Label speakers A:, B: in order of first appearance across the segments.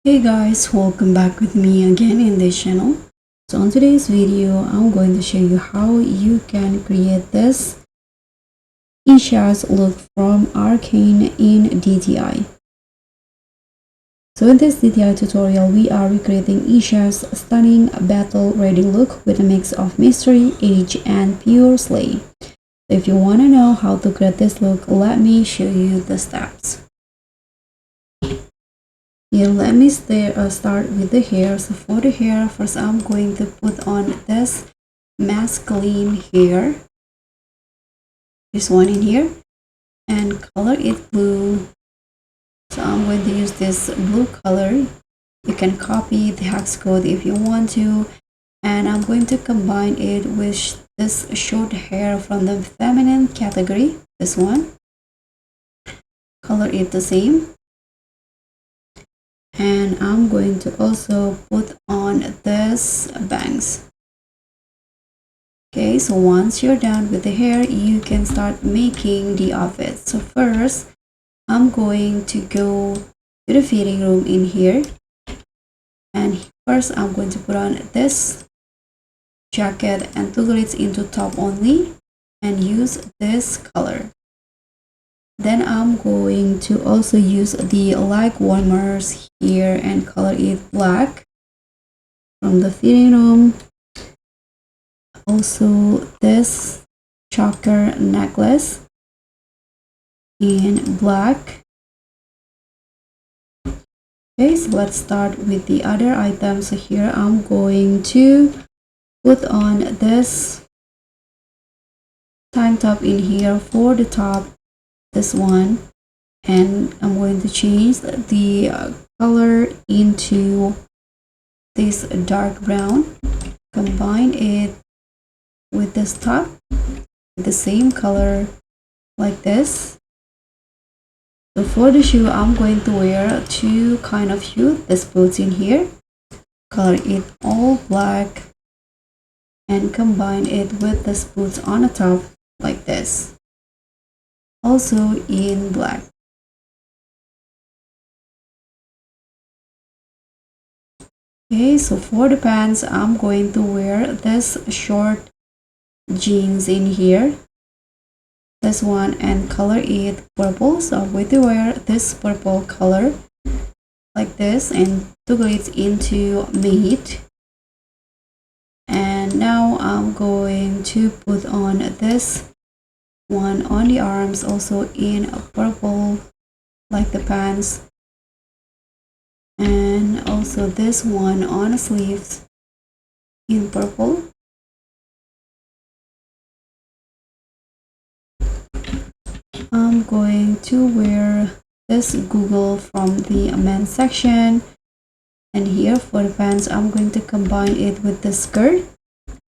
A: Hey guys, welcome back with me again in this channel. So on today's video, I'm going to show you how you can create this Isha's look from Arcane in DTI. So in this DTI tutorial, we are recreating Isha's stunning battle-ready look with a mix of mystery, age, and pure slay. So if you want to know how to create this look, let me show you the steps. Here, let me start with the hair. So for the hair, first I'm going to put on this masculine hair, this one in here, and color it blue. So I'm going to use this blue color. You can copy the hex code if you want to, and I'm going to combine it with this short hair from the feminine category, this one. Color it the same. And I'm going to also put on this bangs. Okay, so once you're done with the hair, you can start making the outfit. So first, I'm going to go to the fitting room in here. And first, I'm going to put on this jacket and toggle it into top only and use this color. Then I'm going to also use the leg warmers here and color it black from the fitting room. Also this choker necklace in black. Okay, so let's start with the other items. So here I'm going to put on this tank top in here for the top, this one, and I'm going to change the color into this dark brown, combine it with this top with the same color like this. So for the shoe, I'm going to wear two kind of shoe, this boots in here, color it all black and combine it with this boots on the top like this, also in black. Okay, so for the pants, I'm going to wear this short jeans in here, this one, and color it purple. So I'm going to wear this purple color like this and toggle it into matte. And now I'm going to put on this one on the arms, also in purple like the pants, and also this one on the sleeves in purple. I'm going to wear this Google from the men's section, and here for the pants I'm going to combine it with the skirt,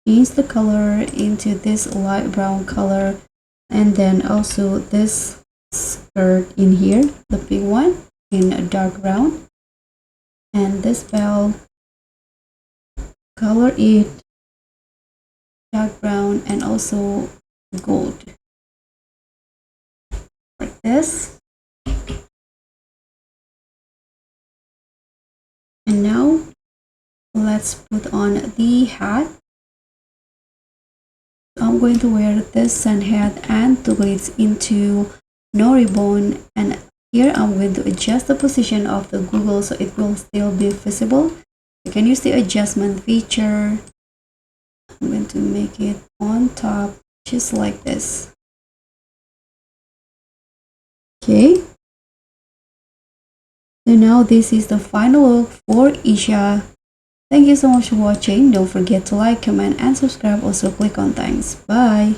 A: change the color into this light brown color, and then also this skirt in here, the pink one in a dark brown, and this belt, color it dark brown and also gold like this. And now let's put on the hat. I'm going to wear this sun hat and toggle it into no ribbon, and here I'm going to adjust the position of the Google so it will still be visible. You can use the adjustment feature. I'm going to make it on top just like this. Okay, so now this is the final look for Isha. Thank you so much for watching. Don't forget to like, comment, and subscribe. Also click on thanks. Bye.